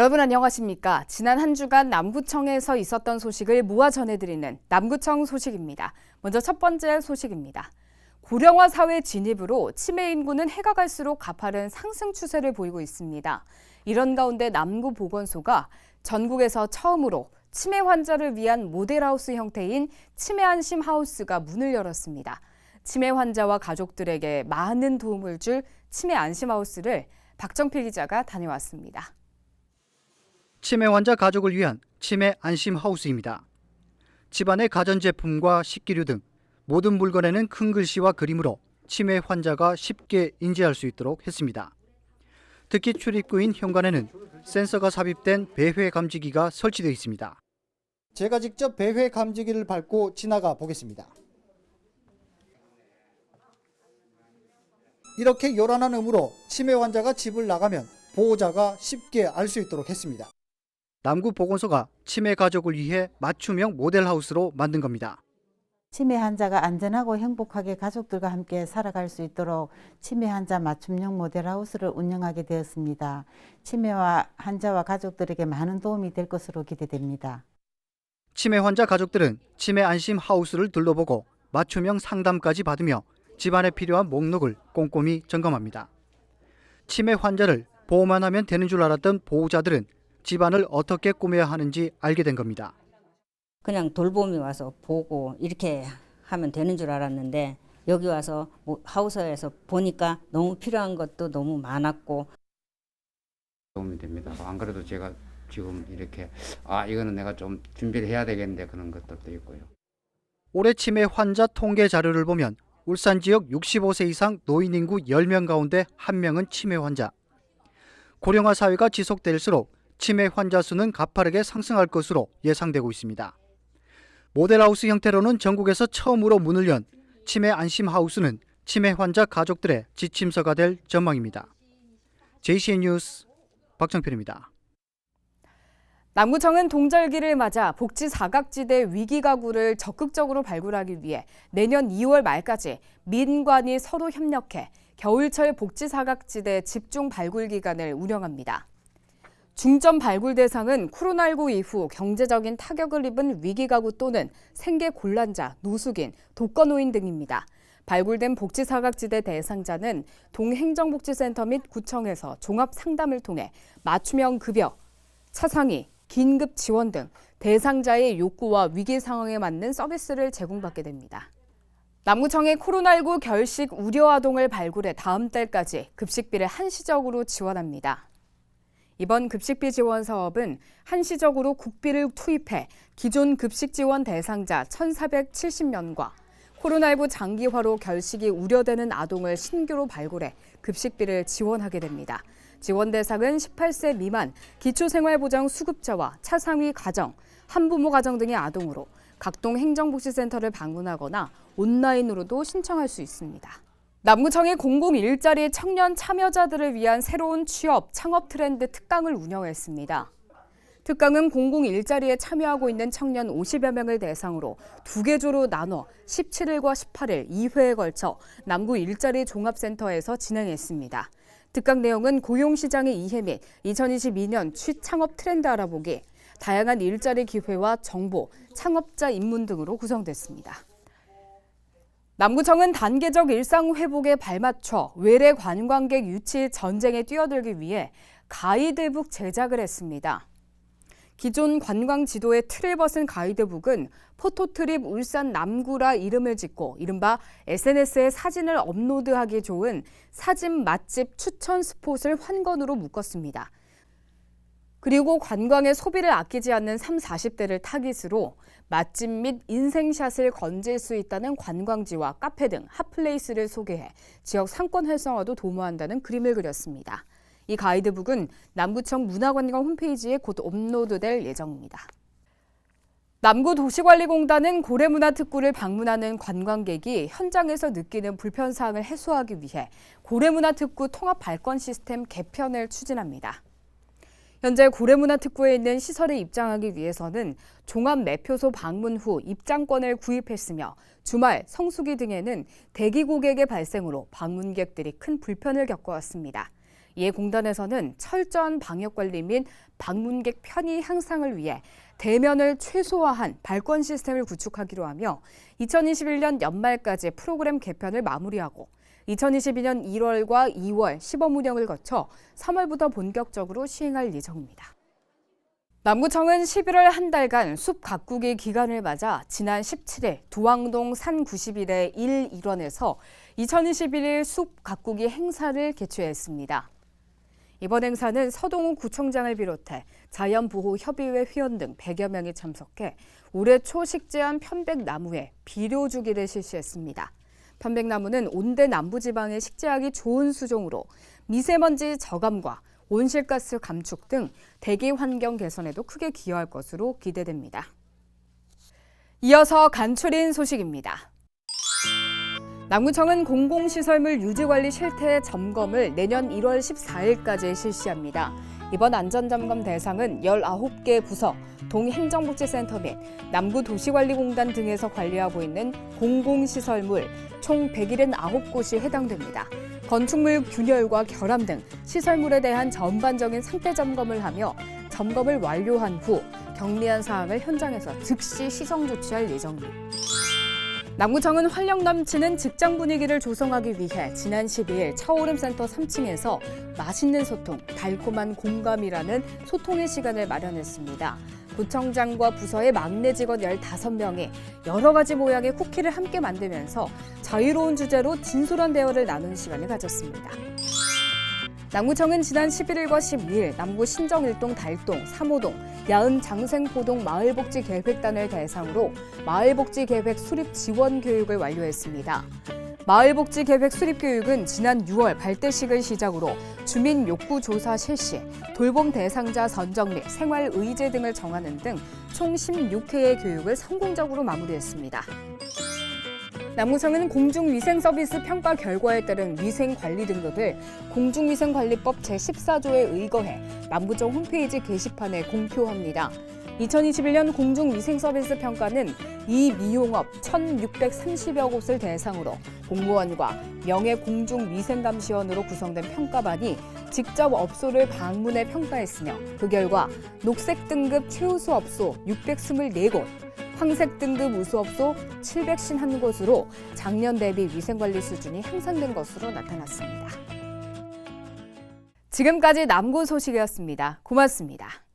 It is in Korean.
여러분 안녕하십니까? 지난 한 주간 남구청에서 있었던 소식을 모아 전해드리는 남구청 소식입니다. 먼저 첫 번째 소식입니다. 고령화 사회 진입으로 치매 인구는 해가 갈수록 가파른 상승 추세를 보이고 있습니다. 이런 가운데 남구보건소가 전국에서 처음으로 치매 환자를 위한 모델하우스 형태인 치매 안심 하우스가 문을 열었습니다. 치매 환자와 가족들에게 많은 도움을 줄 치매 안심 하우스를 박정필 기자가 다녀왔습니다. 치매 환자 가족을 위한 치매 안심 하우스입니다. 집안의 가전제품과 식기류 등 모든 물건에는 큰 글씨와 그림으로 치매 환자가 쉽게 인지할 수 있도록 했습니다. 특히 출입구인 현관에는 센서가 삽입된 배회 감지기가 설치되어 있습니다. 제가 직접 배회 감지기를 밟고 지나가 보겠습니다. 이렇게 요란한 음으로 치매 환자가 집을 나가면 보호자가 쉽게 알 수 있도록 했습니다. 남구보건소가 치매 가족을 위해 맞춤형 모델하우스로 만든 겁니다. 치매 환자가 안전하고 행복하게 가족들과 함께 살아갈 수 있도록 치매 환자 맞춤형 모델하우스를 운영하게 되었습니다. 치매와 환자와 가족들에게 많은 도움이 될 것으로 기대됩니다. 치매 환자 가족들은 치매 안심 하우스를 둘러보고 맞춤형 상담까지 받으며 집안에 필요한 목록을 꼼꼼히 점검합니다. 치매 환자를 보호만 하면 되는 줄 알았던 보호자들은 집안을 어떻게 꾸며야 하는지 알게 된 겁니다. 그냥 돌봄이 와서 보고 이렇게 하면 되는 줄 알았는데 여기 와서 하우스에서 보니까 너무 필요한 것도 너무 많았고 도움이 됩니다. 안 그래도 제가 지금 이렇게 이거는 내가 좀 준비를 해야 되겠는데 그런 것들도 있고요. 올해 치매 환자 통계 자료를 보면 울산 지역 65세 이상 노인 인구 10명 가운데 1명은 치매 환자. 고령화 사회가 지속될수록 치매 환자 수는 가파르게 상승할 것으로 예상되고 있습니다. 모델하우스 형태로는 전국에서 처음으로 문을 연 치매 안심 하우스는 치매 환자 가족들의 지침서가 될 전망입니다. JCN 뉴스 박정필입니다. 남구청은 동절기를 맞아 복지 사각지대 위기 가구를 적극적으로 발굴하기 위해 내년 2월 말까지 민관이 서로 협력해 겨울철 복지 사각지대 집중 발굴 기간을 운영합니다. 중점 발굴 대상은 코로나19 이후 경제적인 타격을 입은 위기가구 또는 생계 곤란자, 노숙인, 독거노인 등입니다. 발굴된 복지사각지대 대상자는 동행정복지센터 및 구청에서 종합상담을 통해 맞춤형 급여, 차상위, 긴급 지원 등 대상자의 욕구와 위기 상황에 맞는 서비스를 제공받게 됩니다. 남구청의 코로나19 결식 우려 아동을 발굴해 다음 달까지 급식비를 한시적으로 지원합니다. 이번 급식비 지원 사업은 한시적으로 국비를 투입해 기존 급식 지원 대상자 1,470명과 코로나19 장기화로 결식이 우려되는 아동을 신규로 발굴해 급식비를 지원하게 됩니다. 지원 대상은 18세 미만 기초생활보장 수급자와 차상위 가정, 한부모 가정 등의 아동으로 각동 행정복지센터를 방문하거나 온라인으로도 신청할 수 있습니다. 남구청이 공공 일자리 청년 참여자들을 위한 새로운 취업, 창업 트렌드 특강을 운영했습니다. 특강은 공공 일자리에 참여하고 있는 청년 50여 명을 대상으로 2개 조로 나눠 17일과 18일 2회에 걸쳐 남구 일자리 종합센터에서 진행했습니다. 특강 내용은 고용시장의 이해 및 2022년 취창업 트렌드 알아보기, 다양한 일자리 기회와 정보, 창업자 입문 등으로 구성됐습니다. 남구청은 단계적 일상 회복에 발맞춰 외래 관광객 유치 전쟁에 뛰어들기 위해 가이드북 제작을 했습니다. 기존 관광 지도의 틀을 벗은 가이드북은 포토트립 울산 남구라 이름을 짓고 이른바 SNS에 사진을 업로드하기 좋은 사진 맛집 추천 스폿을 환건으로 묶었습니다. 그리고 관광의 소비를 아끼지 않는 30, 40대를 타깃으로 맛집 및 인생샷을 건질 수 있다는 관광지와 카페 등 핫플레이스를 소개해 지역 상권 활성화도 도모한다는 그림을 그렸습니다. 이 가이드북은 남구청 문화관광 홈페이지에 곧 업로드될 예정입니다. 남구도시관리공단은 고래문화특구를 방문하는 관광객이 현장에서 느끼는 불편사항을 해소하기 위해 고래문화특구 통합 발권 시스템 개편을 추진합니다. 현재 고래문화특구에 있는 시설에 입장하기 위해서는 종합 매표소 방문 후 입장권을 구입했으며 주말, 성수기 등에는 대기 고객의 발생으로 방문객들이 큰 불편을 겪어왔습니다. 이에 공단에서는 철저한 방역관리 및 방문객 편의 향상을 위해 대면을 최소화한 발권 시스템을 구축하기로 하며 2021년 연말까지 프로그램 개편을 마무리하고 2022년 1월과 2월 시범 운영을 거쳐 3월부터 본격적으로 시행할 예정입니다. 남구청은 11월 한 달간 숲 가꾸기 기간을 맞아 지난 17일 두왕동 산 91의 1일원에서 2021 숲 가꾸기 행사를 개최했습니다. 이번 행사는 서동우 구청장을 비롯해 자연보호협의회 회원 등 100여 명이 참석해 올해 초 식재한 편백나무에 비료 주기를 실시했습니다. 편백나무는 온대 남부지방에 식재하기 좋은 수종으로 미세먼지 저감과 온실가스 감축 등 대기 환경 개선에도 크게 기여할 것으로 기대됩니다. 이어서 간추린 소식입니다. 남구청은 공공시설물 유지관리 실태 점검을 내년 1월 14일까지 실시합니다. 이번 안전점검 대상은 19개 부서, 동행정복지센터 및 남구도시관리공단 등에서 관리하고 있는 공공시설물 총 179곳이 해당됩니다. 건축물 균열과 결함 등 시설물에 대한 전반적인 상태 점검을 하며 점검을 완료한 후 경미한 사항을 현장에서 즉시 시정 조치할 예정입니다. 남구청은 활력 넘치는 직장 분위기를 조성하기 위해 지난 12일 차오름센터 3층에서 맛있는 소통, 달콤한 공감이라는 소통의 시간을 마련했습니다. 구청장과 부서의 막내 직원 15명이 여러 가지 모양의 쿠키를 함께 만들면서 자유로운 주제로 진솔한 대화를 나누는 시간을 가졌습니다. 남구청은 지난 11일과 12일 남구 신정일동 달동, 3호동, 야은 장생포동 마을복지계획단을 대상으로 마을복지계획 수립 지원 교육을 완료했습니다. 마을복지계획 수립 교육은 지난 6월 발대식을 시작으로 주민 욕구 조사 실시, 돌봄 대상자 선정 및 생활 의제 등을 정하는 등 총 16회의 교육을 성공적으로 마무리했습니다. 남구청은 공중위생서비스 평가 결과에 따른 위생관리 등급을 공중위생관리법 제14조에 의거해 남구청 홈페이지 게시판에 공표합니다. 2021년 공중위생서비스 평가는 이 미용업 1,630여 곳을 대상으로 공무원과 명예공중위생감시원으로 구성된 평가반이 직접 업소를 방문해 평가했으며 그 결과 녹색 등급 최우수 업소 624곳, 황색 등급 우수업소 751곳으로 작년 대비 위생관리 수준이 향상된 것으로 나타났습니다. 지금까지 남구 소식이었습니다. 고맙습니다.